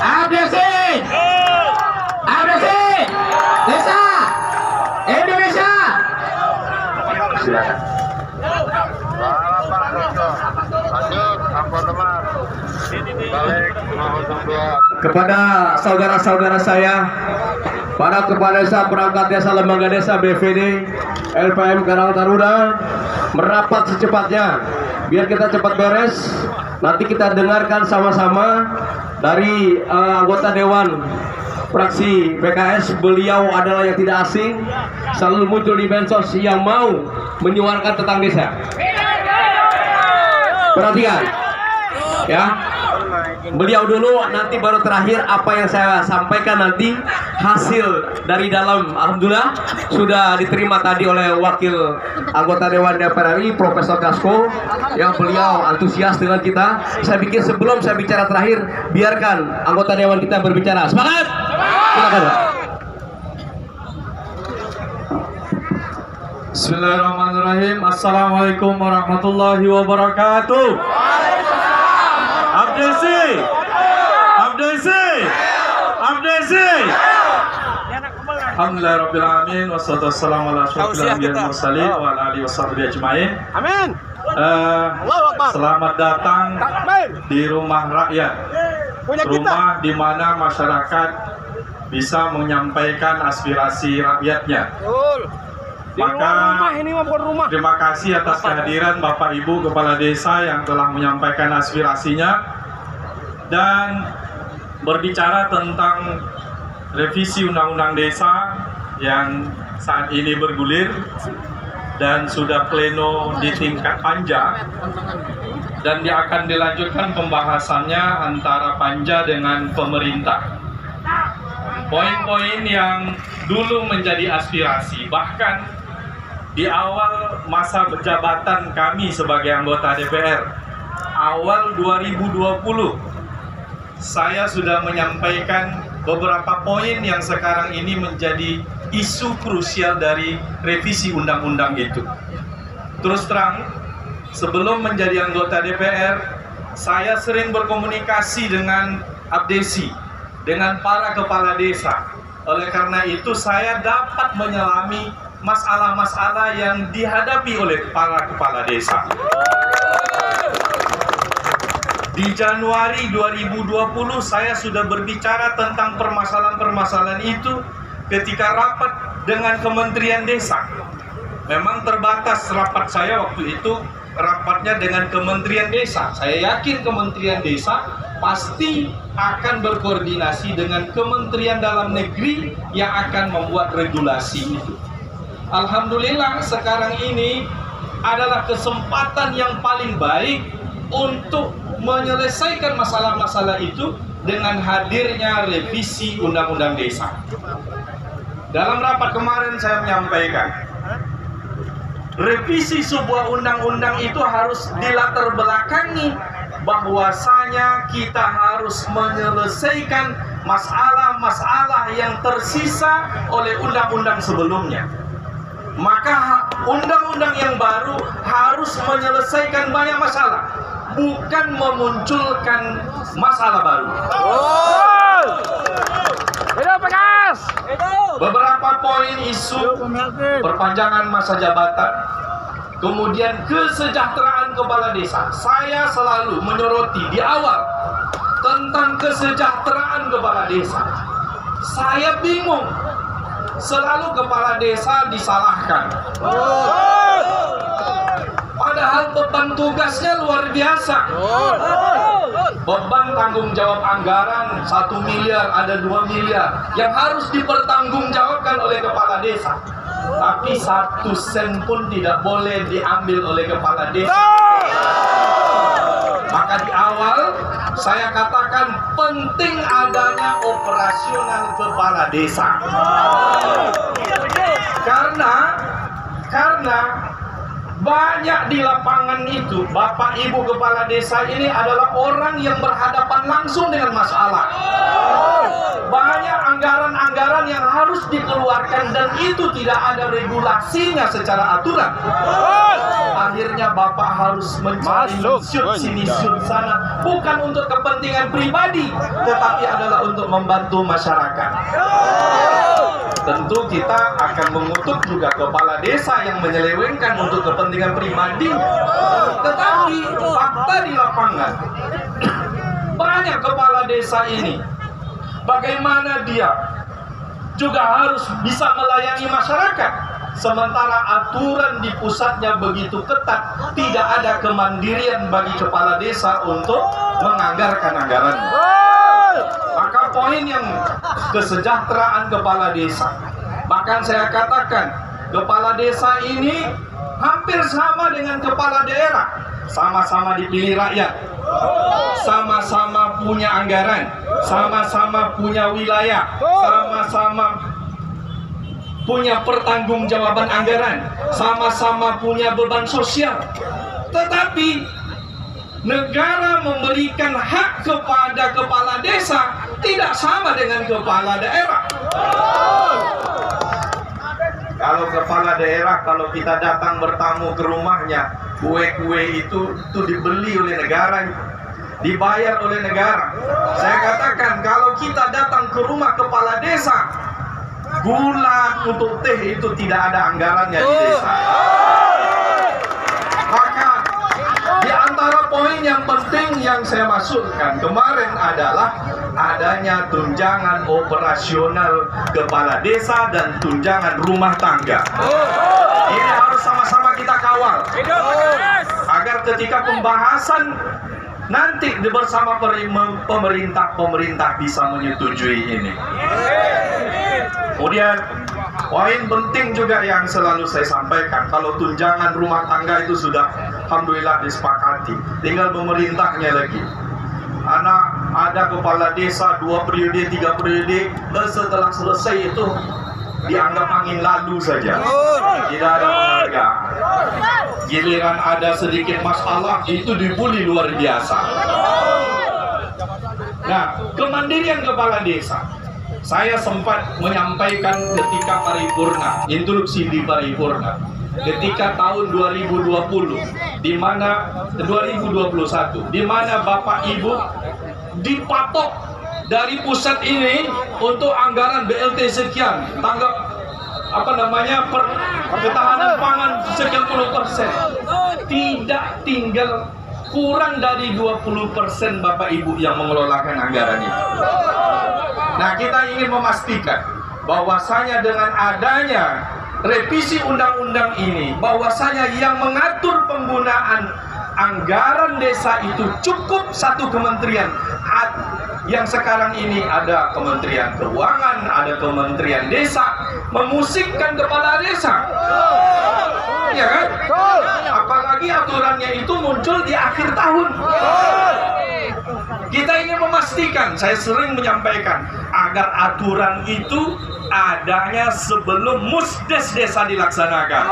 Abdesi, Abdesi, Desa, Indonesia. Silakan. Kepada saudara-saudara saya, para kepala desa, perangkat desa, lembaga desa, BVD, LPM Karang Taruna, merapat secepatnya biar kita cepat beres. Nanti kita dengarkan sama-sama dari anggota Dewan fraksi PKS. Beliau adalah yang tidak asing, selalu muncul di Bansos yang mau menyuarakan tentang desa. Perhatikan ya, beliau dulu, nanti baru terakhir apa yang saya sampaikan nanti hasil dari dalam. Alhamdulillah sudah diterima tadi oleh wakil anggota Dewan DPR RI Profesor Kasko, yang beliau antusias dengan kita. Saya pikir sebelum saya bicara terakhir, biarkan anggota Dewan kita berbicara. Semangat! Silakan. Bismillahirrahmanirrahim. Assalamualaikum warahmatullahi wabarakatuh. Abdesi, Abdesi, Abdesi. Alhamdulillahirrahmanirrahim. Wassalamualaikum warahmatullahi wabarakatuh. Amin. Selamat datang di rumah rakyat, rumah di mana masyarakat bisa menyampaikan aspirasi rakyatnya. Maka terima kasih atas kehadiran Bapak Ibu Kepala Desa yang telah menyampaikan aspirasinya dan berbicara tentang revisi Undang-Undang Desa yang saat ini bergulir dan sudah pleno di tingkat panja, dan dia akan dilanjutkan pembahasannya antara panja dengan pemerintah. Poin-poin yang dulu menjadi aspirasi, bahkan di awal masa jabatan kami sebagai anggota DPR, awal 2020, saya sudah menyampaikan beberapa poin yang sekarang ini menjadi isu krusial dari revisi undang-undang itu. Terus terang, sebelum menjadi anggota DPR, saya sering berkomunikasi dengan Abdesi, dengan para kepala desa. Oleh karena itu, saya dapat menyelami masalah-masalah yang dihadapi oleh para kepala desa. Di Januari 2020 saya sudah berbicara tentang permasalahan-permasalahan itu ketika rapat dengan Kementerian Desa. Memang terbatas rapat saya waktu itu, rapatnya dengan Kementerian Desa. Saya yakin Kementerian Desa pasti akan berkoordinasi dengan Kementerian Dalam Negeri yang akan membuat regulasi itu. Alhamdulillah sekarang ini adalah kesempatan yang paling baik untuk menyelesaikan masalah-masalah itu dengan hadirnya revisi Undang-Undang Desa. Dalam rapat kemarin saya menyampaikan, revisi sebuah undang-undang itu harus dilatar belakangi bahwasanya kita harus menyelesaikan masalah-masalah yang tersisa oleh undang-undang sebelumnya. Maka undang-undang yang baru harus menyelesaikan banyak masalah, bukan memunculkan masalah baru. Beberapa poin isu perpanjangan masa jabatan, kemudian kesejahteraan kepala desa. Saya selalu menyoroti di awal tentang kesejahteraan kepala desa. Saya bingung, selalu kepala desa disalahkan. Padahal beban tugasnya luar biasa. Beban tanggung jawab anggaran 1 miliar, ada 2 miliar yang harus dipertanggungjawabkan oleh kepala desa. Tapi 1 sen pun tidak boleh diambil oleh kepala desa. Maka di awal saya katakan penting adanya operasional kepala desa. Karena banyak di lapangan itu Bapak Ibu kepala desa ini adalah orang yang berhadapan langsung dengan masalah. Banyak anggaran-anggaran yang harus dikeluarkan dan itu tidak ada regulasinya secara aturan. Akhirnya Bapak harus mencari shoot sini shoot sana, bukan untuk kepentingan pribadi, tetapi adalah untuk membantu masyarakat. Tentu kita akan mengutuk juga kepala desa yang menyelewengkan untuk kepentingan pribadi. Tetapi fakta di lapangan, banyak kepala desa ini, bagaimana dia juga harus bisa melayani masyarakat, sementara aturan di pusatnya begitu ketat, tidak ada kemandirian bagi kepala desa untuk menganggarkan anggarannya. Maka poin yang kesejahteraan kepala desa, bahkan saya katakan kepala desa ini hampir sama dengan kepala daerah, sama-sama dipilih rakyat, sama-sama punya anggaran, sama-sama punya wilayah, sama-sama punya pertanggungjawaban anggaran, sama-sama punya beban sosial. Tetapi negara memberikan hak kepada kepala desa tidak sama dengan kepala daerah. Kalau kepala daerah, kalau kita datang bertamu ke rumahnya, kue-kue itu dibeli oleh negara, dibayar oleh negara. Saya katakan kalau kita datang ke rumah kepala desa, gula untuk teh itu tidak ada anggarannya di desa. Maka di antara poin yang penting yang saya masukkan kemarin adalah adanya tunjangan operasional kepala desa dan tunjangan rumah tangga. Ini harus sama-sama kita kawal agar ketika pembahasan nanti bersama pemerintah bisa menyetujui ini. Kemudian poin penting juga yang selalu saya sampaikan, kalau tunjangan rumah tangga itu sudah alhamdulillah disepakati, tinggal pemerintahnya lagi. Ada kepala desa 2 periode, 3 periode, setelah selesai itu dianggap angin lalu saja, tidak ada penghargaan. Giliran ada sedikit masalah itu dibully luar biasa. Nah, kemandirian kepala desa, saya sempat menyampaikan ketika paripurna, instruksi di paripurna, ketika tahun 2020, di mana 2021, di mana Bapak Ibu dipatok dari pusat ini untuk anggaran BLT sekian, ketahanan pangan sekian puluh persen, tidak tinggal kurang dari 20% Bapak Ibu yang mengelolakan anggaran itu. Nah, kita ingin memastikan bahwasanya dengan adanya revisi undang-undang ini, bahwasanya yang mengatur penggunaan anggaran desa itu cukup satu kementerian. Yang sekarang ini ada Kementerian Keuangan, ada Kementerian Desa, memusikkan kepala desa, ya kan? Apalagi aturannya itu muncul di akhir tahun. Kita ingin memastikan, saya sering menyampaikan, agar aturan itu adanya sebelum musdes desa dilaksanakan.